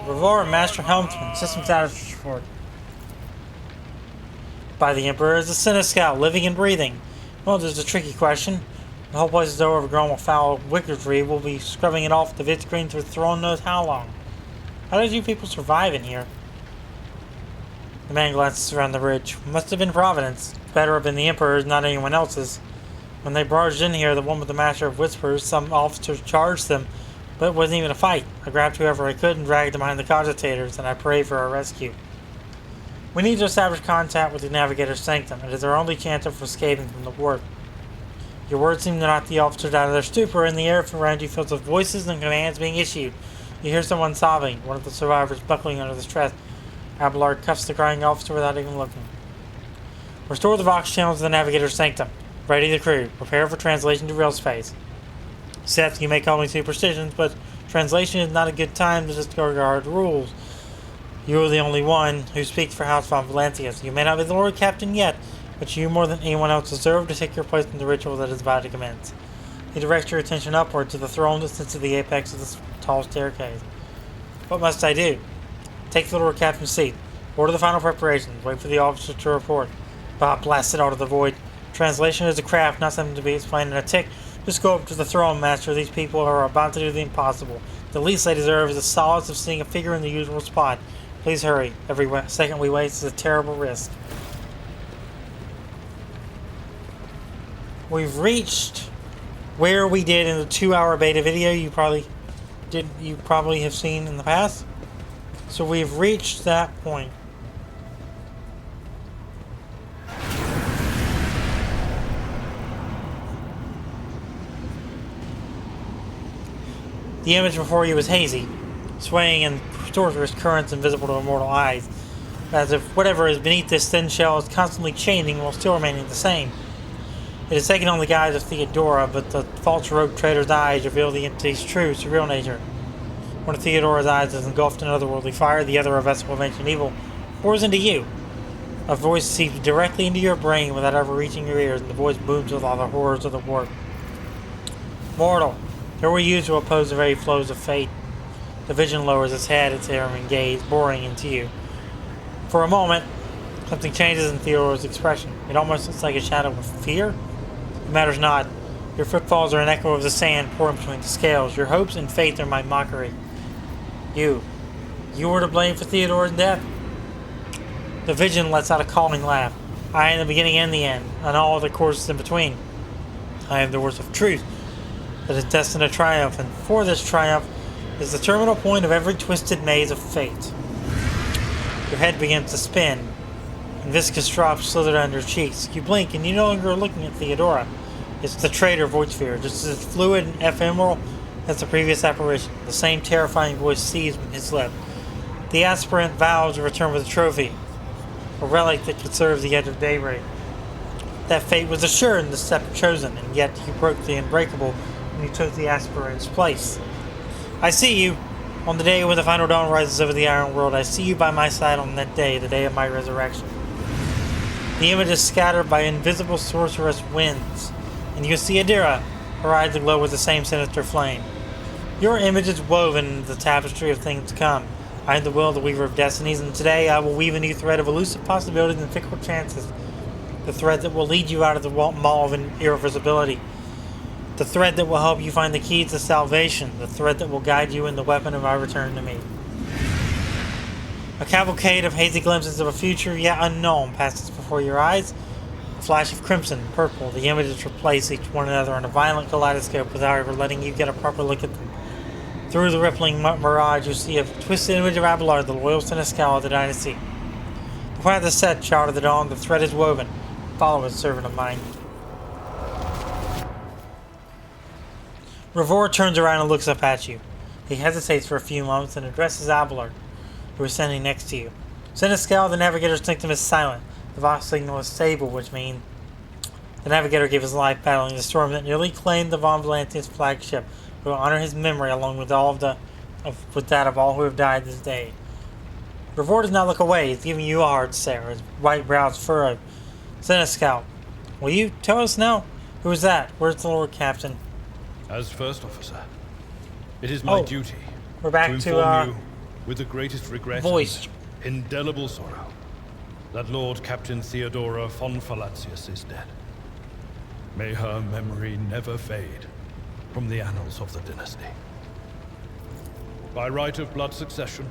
Revor, Master Helmsman, System Status Report. By the Emperor is a Senescal, living and breathing. Well, there's a tricky question. The whole place is overgrown with foul wickedry. We'll be scrubbing it off the vid screen for throne knows how long. How did you people survive in here? The man glances around the bridge. Must have been Providence. Better have been the Emperor's, not anyone else's. When they barged in here, the one with the Master of Whispers, some officers charged them, but it wasn't even a fight. I grabbed whoever I could and dragged them behind the cogitators, and I prayed for a rescue. We need to establish contact with the Navigator's Sanctum. It is our only chance of escaping from the warp. Your words seem to knock the officers out of their stupor, and the air around you fills with voices and commands being issued. You hear someone sobbing, one of the survivors buckling under the stress. Abelard cuffs the crying officer without even looking. Restore the Vox channels to the Navigator's Sanctum. Ready the crew. Prepare for translation to real space. Seth, you may call me superstitions, but translation is not a good time to disregard rules. You are the only one who speaks for House von Valentius. You may not be the Lord Captain yet, but you more than anyone else deserve to take your place in the ritual that is about to commence. He directs your attention upward to the throne that sits at the apex of this tall staircase. What must I do? Take the Lord Captain's seat. Order the final preparations. Wait for the officer to report. Bob blasted out of the void. Translation is a craft, not something to be explained in a tick. Just go up to the throne, Master. These people are about to do the impossible. The least they deserve is the solace of seeing a figure in the usual spot. Please hurry. Every second we waste is a terrible risk. We've reached where we did in the 2-hour beta video you probably have seen in the past. So we've reached that point. The image before you was hazy, swaying in torturous currents invisible to mortal eyes, as if whatever is beneath this thin shell is constantly changing while still remaining the same. It has taken on the guise of Theodora, but the false rogue trader's eyes reveal the entity's true, surreal nature. One of Theodora's eyes is engulfed in otherworldly fire, the other a vessel of ancient evil, pours into you. A voice seeps directly into your brain without ever reaching your ears, and the voice booms with all the horrors of the warp. Mortal, here were you to oppose the very flows of fate. The vision lowers its head, its harrowing gaze, boring into you. For a moment, something changes in Theodora's expression. It almost looks like a shadow of fear. It matters not. Your footfalls are an echo of the sand pouring between the scales. Your hopes and faith are my mockery. You were to blame for Theodora's death. The vision lets out a calming laugh. I am the beginning and the end, and all the courses in between. I am the words of truth that is destined to triumph, and for this triumph is the terminal point of every twisted maze of fate. Your head begins to spin, and viscous drops slither down your cheeks. You blink, and you no longer are looking at Theodora. It's the traitor voice sphere, just as fluid and ephemeral as the previous apparition. The same terrifying voice seized from his lip. The aspirant vows to return with a trophy, a relic that could serve the edge of daybreak. That fate was assured in the step chosen, and yet you broke the unbreakable when you took the aspirant's place. I see you. On the day when the final dawn rises over the iron world, I see you by my side on that day, the day of my resurrection. The image is scattered by invisible sorceress winds, and you see Adira, her eyes aglow with the same sinister flame. Your image is woven into the tapestry of things to come. I am the will, the weaver of destinies, and today I will weave a new thread of elusive possibilities and fickle chances. The thread that will lead you out of the maw of irreversibility. The thread that will help you find the keys to salvation. The thread that will guide you in the weapon of my return to me. A cavalcade of hazy glimpses of a future yet unknown passes before your eyes. A flash of crimson and purple. The images replace each one another in a violent kaleidoscope without ever letting you get a proper look at them. Through the rippling mirage, you see a twisted image of Abelard, the loyal Senescal of the dynasty. The path is set, child of the dawn. The thread is woven. Follow it, servant of mine. Revor turns around and looks up at you. He hesitates for a few moments and addresses Abelard, who is standing next to you. Senescal, the Navigator's sanctum, is silent. The Vox signal is stable, which means the Navigator gave his life battling the storm that nearly claimed the Von Valentius flagship. We will honor his memory along with that of all who have died this day. Revor does not look away. He's giving you a hard stare, his white brows furrowed. Senescal, will you tell us now? Who is that? Where's the Lord Captain? As first officer, it is my duty we're back to inform you with the greatest regret Voice. and indelible sorrow, that Lord Captain Theodora von Valentius is dead. May her memory never fade from the annals of the dynasty. By right of blood succession,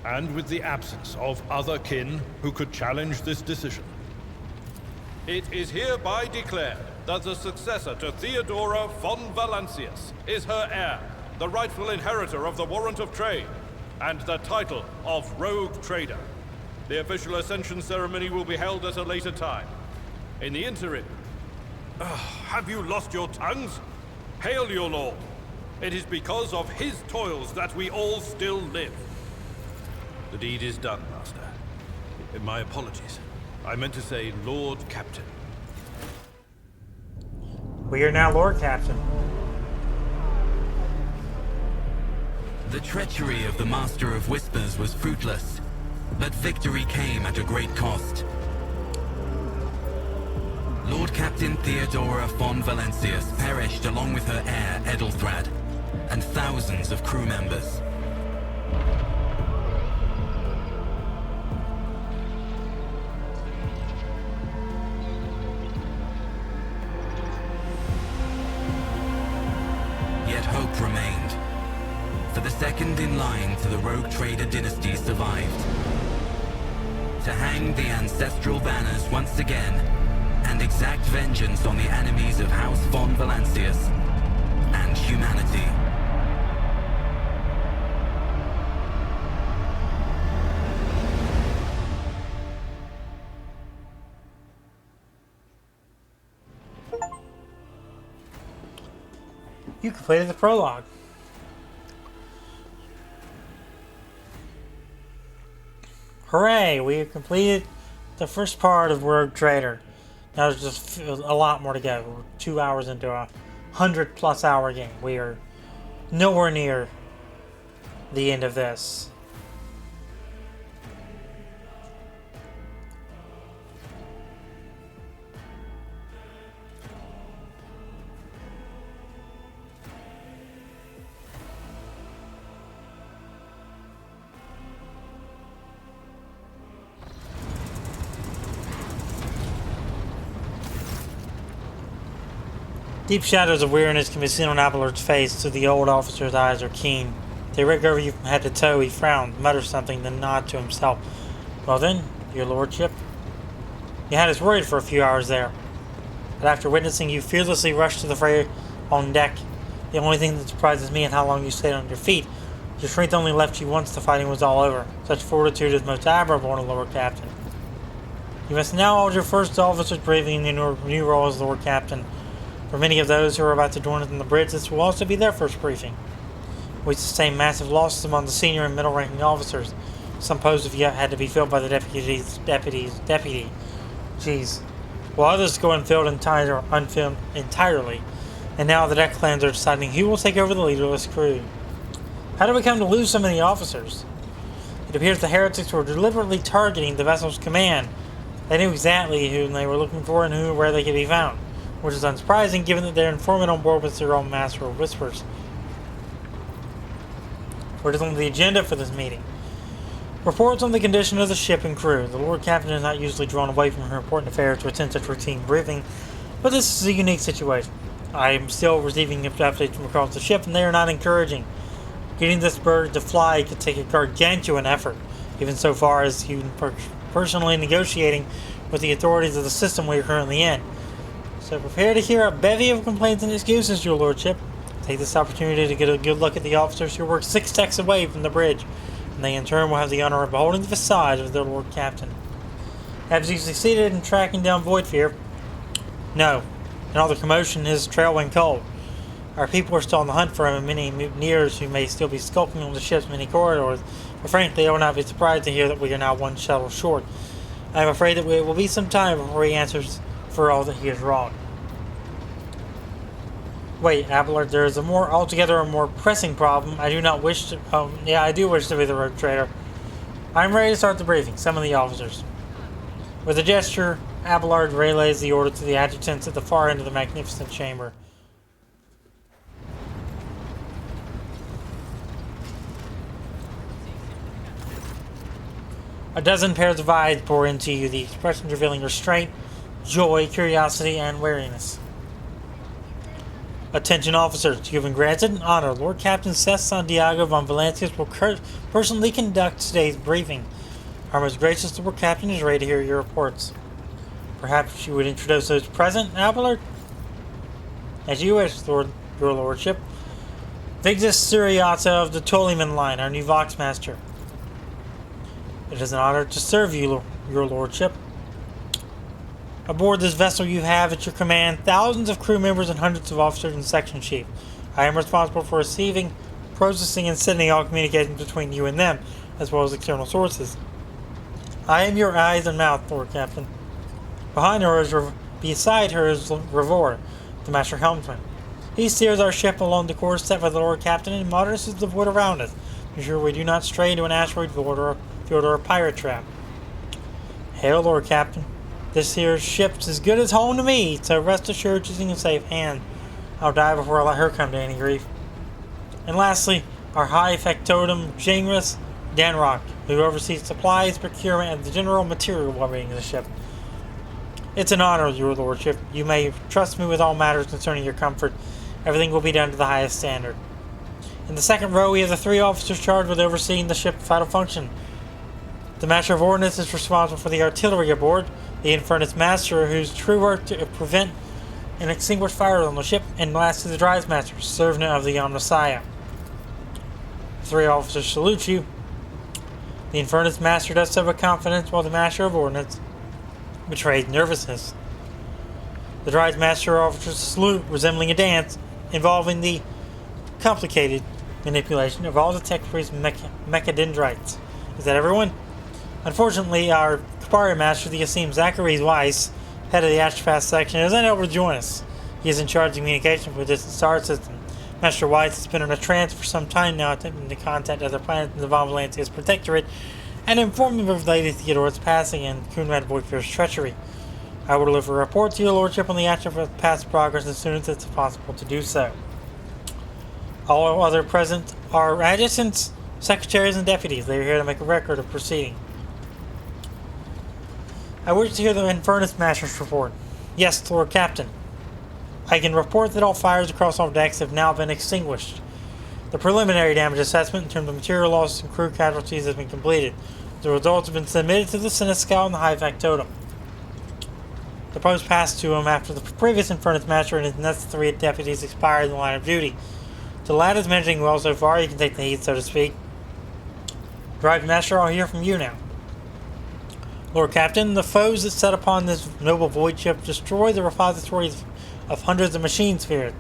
and with the absence of other kin who could challenge this decision, it is hereby declared that the successor to Theodora von Valentius is her heir, the rightful inheritor of the warrant of trade, and the title of Rogue Trader. The official ascension ceremony will be held at a later time. In the interim, have you lost your tongues? Hail your lord. It is because of his toils that we all still live. The deed is done, Master. My apologies. I meant to say Lord Captain. We are now Lord Captain. The treachery of the Master of Whispers was fruitless, but victory came at a great cost. Lord Captain Theodora von Valentius perished along with her heir, Edelthrad, and thousands of crew members. Yet hope remained, for the second in line to the Rogue Trader dynasty survived. To hang the ancestral banners once again, and exact vengeance on the enemies of House von Valentius and humanity. You completed the prologue. Hooray! We have completed the first part of Rogue Trader. Now there's just a lot more to go. We're 2 hours into a 100+ hour game. We are nowhere near the end of this. Deep shadows of weariness can be seen on Abelard's face, so the old officer's eyes are keen. They rake over you from head to toe. He frowns, mutters something, then nods to himself. Well then, your lordship. You had us worried for a few hours there, but after witnessing you fearlessly rush to the fray on deck, the only thing that surprises me is how long you stayed on your feet. Your strength only left you once the fighting was all over. Such fortitude is most admirable in a Lord Captain. You must now hold your first officer's briefing in your new role as Lord Captain. For many of those who are about to join us on the bridge, this will also be their first briefing. We sustained massive losses among the senior and middle-ranking officers. Some posts have yet had to be filled by the deputy. Jeez. While others go unfilled entirely. And now the deck clans are deciding who will take over the leaderless crew. How did we come to lose so many officers? It appears the heretics were deliberately targeting the vessel's command. They knew exactly whom they were looking for and where they could be found, which is unsurprising given that their informant on board was their own Master of Whispers. What is on the agenda for this meeting? Reports on the condition of the ship and crew. The Lord Captain is not usually drawn away from her important affairs to attend such routine briefing, but this is a unique situation. I am still receiving updates from across the ship, and they are not encouraging. Getting this bird to fly could take a gargantuan effort, even so far as even personally negotiating with the authorities of the system we are currently in. So prepare to hear a bevy of complaints and excuses, your lordship. Take this opportunity to get a good look at the officers who work 6 decks away from the bridge, and they in turn will have the honor of beholding the facade of their Lord Captain. Have you succeeded in tracking down Voidfear? No. In all the commotion, his trail went cold. Our people are still on the hunt for him, and many mutineers who may still be skulking on the ship's many corridors, but frankly, I will not be surprised to hear that we are now one shuttle short. I am afraid that it will be some time before he answers for all that he has wrought. Wait, Abelard, there is altogether a more pressing problem. I do wish to be the Rogue Trader. I am ready to start the briefing. Summon the officers. With a gesture, Abelard relays the order to the adjutants at the far end of the magnificent chamber. A dozen pairs of eyes bore into you, the expressions revealing restraint, joy, curiosity, and wariness. Attention officers, you have been granted an honor. Lord Captain Seren Santiago von Valancius will personally conduct today's briefing. Our most gracious Lord Captain is ready to hear your reports. Perhaps you would introduce those present, Abelard? As you wish, your Lordship. Vigdis Suriata of the Tollyman line, our new Voxmaster. It is an honor to serve you, your Lordship. Aboard this vessel you have at your command thousands of crew members and hundreds of officers and section chiefs. I am responsible for receiving, processing, and sending all communications between you and them, as well as external sources. I am your eyes and mouth, Lord Captain. Beside her is Revor, the Master Helmsman. He steers our ship along the course set by the Lord Captain and monitors the void around us, to ensure we do not stray into an asteroid field or a pirate trap. Hail, Lord Captain. This here ship's as good as home to me, so rest assured she's in safe hand. I'll die before I let her come to any grief. And lastly, our high factotum, Jangris Danrock, who oversees supplies, procurement, and the general material well-being of the ship. It's an honor, your Lordship. You may trust me with all matters concerning your comfort. Everything will be done to the highest standard. In the second row, we have the 3 officers charged with overseeing the ship's vital function. The Master of Ordnance is responsible for the artillery aboard, the Infernus Master, whose true work to prevent and extinguish fire on the ship, and lastly the Drives Master, servant of the Omnissiah. 3 officers salute you. The Infernus Master does so with confidence, while the Master of Ordnance betrays nervousness. The Drives Master offers a salute resembling a dance, involving the complicated manipulation of all the tech-priest mechadendrites. Is that everyone? Unfortunately, our Kapari Master, the esteemed Zachary Weiss, head of the Astropath section, is unable to join us. He is in charge of communication with the distant star system. Master Weiss has been in a trance for some time now, attempting to contact other planets in the Von Valancius Protectorate and inform them of Lady Theodora's passing and Kunrad Voidfier's treachery. I will deliver a report to your Lordship on the Astropath's progress as soon as it's possible to do so. All other present are adjutants, secretaries, and deputies. They are here to make a record of proceeding. I wish to hear the Infernus Master's report. Yes, Lord Captain. I can report that all fires across all decks have now been extinguished. The preliminary damage assessment in terms of material loss and crew casualties has been completed. The results have been submitted to the Senescal and the High Factotum. The post passed to him after the previous Infernus Master and his necessary deputies expired in the line of duty. The lad is managing well so far, he can take the heat, so to speak. Drive Master, I'll hear from you now. Lord Captain, the foes that set upon this noble void ship destroy the repositories of hundreds of machine spheres.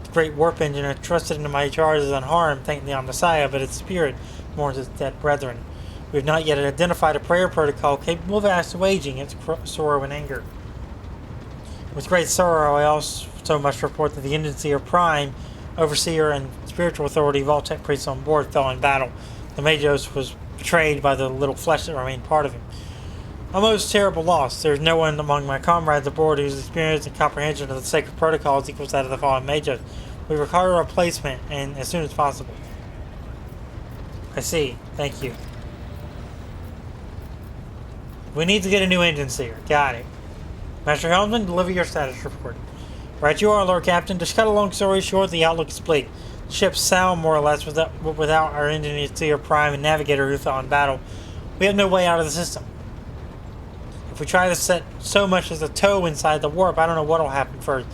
The great warp engine entrusted into my charge is unharmed, thanking the Omnissiah, but its spirit mourns its dead brethren. We have not yet identified a prayer protocol capable of assuaging its sorrow and anger. With great sorrow, I also must report that the Indenseer Prime, Overseer, and Spiritual Authority of all tech priests on board fell in battle. The Magos was betrayed by the little flesh that remained part of him. A most terrible loss. There is no one among my comrades aboard whose experience and comprehension of the sacred protocols equals that of the fallen Magos. We require a replacement, and as soon as possible. I see. Thank you. We need to get a new engine seer. Got it. Master Helmsman, deliver your status report. Right you are, Lord Captain. To cut a long story short, the outlook is bleak. The ship's sound, more or less, without our engineer Prime and navigator who fell in battle. We have no way out of the system. If we try to set so much as a toe inside the warp, I don't know what will happen first.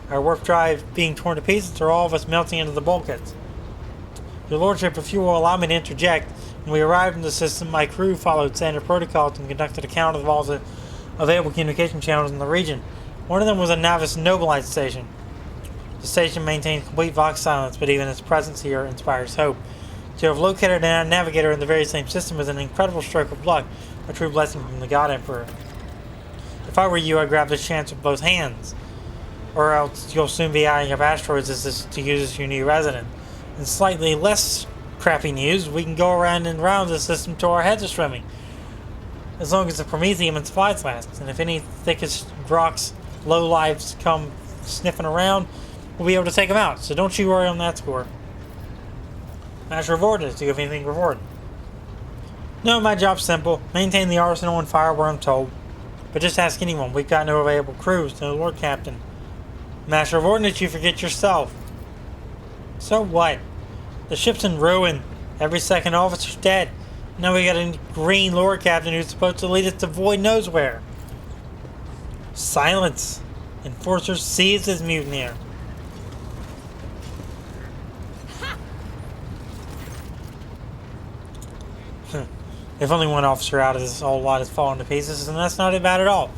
Our warp drive being torn to pieces, or all of us melting into the bulkheads. Your Lordship, if you will allow me to interject, when we arrived in the system, my crew followed standard protocols and conducted a count of all the available communication channels in the region. One of them was a Navis Nobilite station. The station maintains complete Vox silence, but even its presence here inspires hope. To have located a navigator in the very same system is an incredible stroke of luck, a true blessing from the God Emperor. If I were you, I'd grab this chance with both hands. Or else you'll soon be eyeing up asteroids to use as your new resident. In slightly less crappy news, we can go around and round the system till our heads are swimming. As long as the Promethium and supplies last. And if any thickest Grox lowlifes come sniffing around, we'll be able to take them out. So don't you worry on that score. Master of Ordnance, do you have anything to report? No, my job's simple. Maintain the arsenal and fire where I'm told. But just ask anyone. We've got no available crews, no Lord Captain. Master of Ordnance, you forget yourself. So what? The ship's in ruin. Every second officer's dead. Now we got a green Lord Captain who's supposed to lead us to void knows where. Silence. Enforcer sees his mutineer. If only one officer out of this whole lot has fallen to pieces, and that's not bad at all.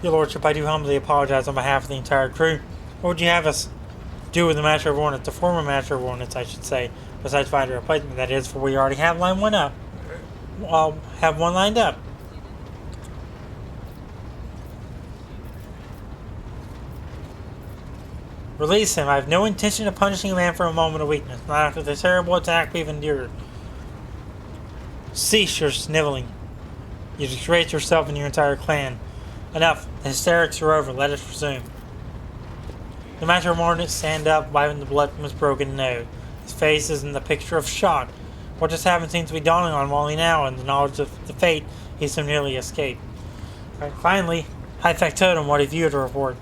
Your Lordship, I do humbly apologize on behalf of the entire crew. What would you have us do with the Master of Ordnance, the former Master of Ordnance, I should say, besides find a replacement, that is, for we already have line one up. I'll have one lined up. Release him. I have no intention of punishing a man for a moment of weakness, not after the terrible attack we've endured. Cease your sniveling. You disgrace yourself and your entire clan. Enough. The hysterics are over. Let us resume. The Master of Ordnance stand up, wiping the blood from his broken nose. His face is in the picture of shock. What just happened seems to be dawning on Wally now, and the knowledge of the fate he so nearly escaped. Right, finally, High Factotum, what have you to report?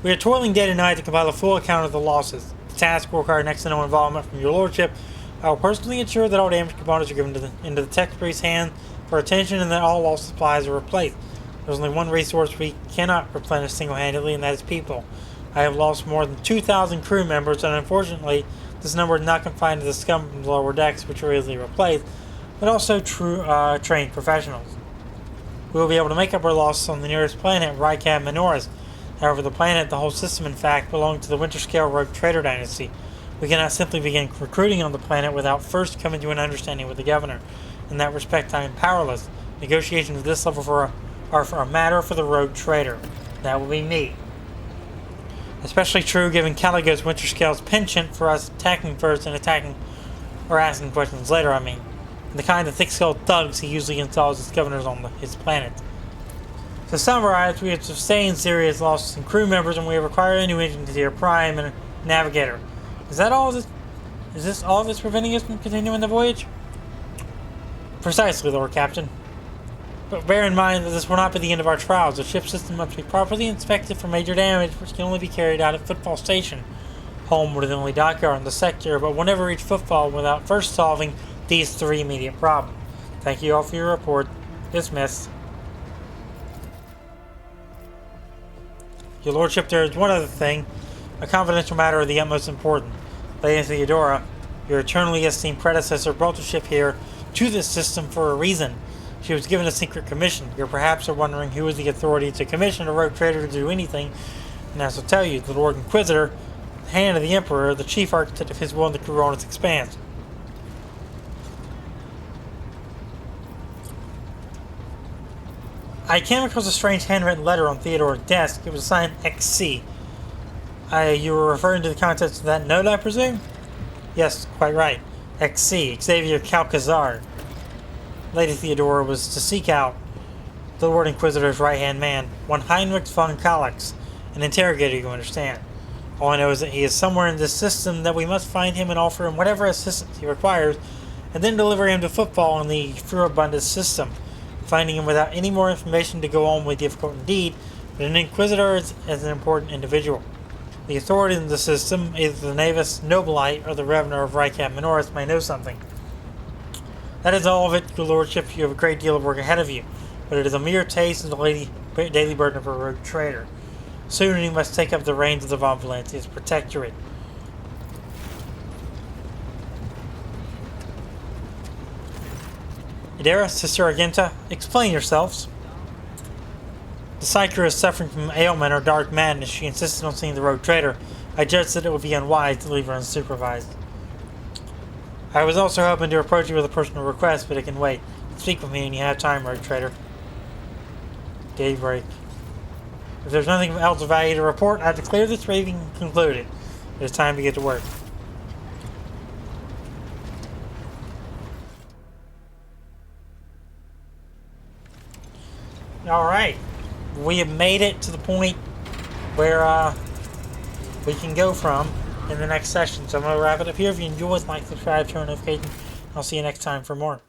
We are toiling day and night to compile a full account of the losses. The task will require next to no involvement from your Lordship. I will personally ensure that all damaged components are given into the tech priest's hand for attention and that all lost supplies are replaced. There's only one resource we cannot replenish single-handedly, and that is people. I have lost more than 2,000 crew members, and unfortunately, this number is not confined to the scum from the lower decks, which are easily replaced, but also trained professionals. We will be able to make up our losses on the nearest planet, Rykab Minoris. However, the planet, the whole system in fact, belong to the Winterscale Rogue Trader Dynasty. We cannot simply begin recruiting on the planet without first coming to an understanding with the governor. In that respect, I am powerless. Negotiations at this level are for a matter for the Rogue Trader. That will be me. Especially true given Caligo's Winterscale's penchant for us attacking first and asking questions later, I mean. And the kind of thick-skulled thugs he usually installs as governors on his planet. To summarize, we have sustained serious losses in crew members, and we have acquired a new engineer, Prime, and a navigator. Is this all that's preventing us from continuing the voyage? Precisely, Lord Captain. But bear in mind that this will not be the end of our trials. The ship system must be properly inspected for major damage, which can only be carried out at Footfall Station. Home were the only dockyard in the sector, but we'll never reach Footfall without first solving these three immediate problems. Thank you all for your report. Dismissed. Your Lordship, there is one other thing. A confidential matter of the utmost importance. Lady Theodora, your eternally esteemed predecessor, brought the ship here to this system for a reason. She was given a secret commission. You perhaps are wondering who is the authority to commission a rogue trader to do anything. And as I'll tell you, the Lord Inquisitor, the hand of the Emperor, the chief architect of his will and the crew on its expanse. I came across a strange handwritten letter on Theodore's desk. It was signed XC. You were referring to the contents of that note, I presume? Yes, quite right. XC, Xavier Calcazar. Lady Theodora was to seek out the Lord Inquisitor's right-hand man, one Heinrich von Kallax, an interrogator, you understand. All I know is that he is somewhere in this system, that we must find him and offer him whatever assistance he requires, and then deliver him to Footfall in the Furibundus system. Finding him without any more information to go on will be difficult indeed, but an Inquisitor is an important individual. The authority in the system, either the Navis Nobilite or the Revenant of Rykab Minoris, may know something. That is all of it, your Lordship. You have a great deal of work ahead of you, but it is a mere taste of the daily burden of a rogue trader. Soon you must take up the reins of the Von Valentius Protectorate. Idera, Sister Argenta, explain yourselves. The Psyker is suffering from ailment or dark madness. She insisted on seeing the rogue trader. I judged that it would be unwise to leave her unsupervised. I was also hoping to approach you with a personal request, but it can wait. Speak with me when you have time, rogue trader. Daybreak. If there's nothing else of value to report, I declare this briefing concluded. It is time to get to work. Alright. We have made it to the point where we can go from in the next session. So I'm going to wrap it up here. If you enjoyed, like, subscribe, turn on notifications. I'll see you next time for more.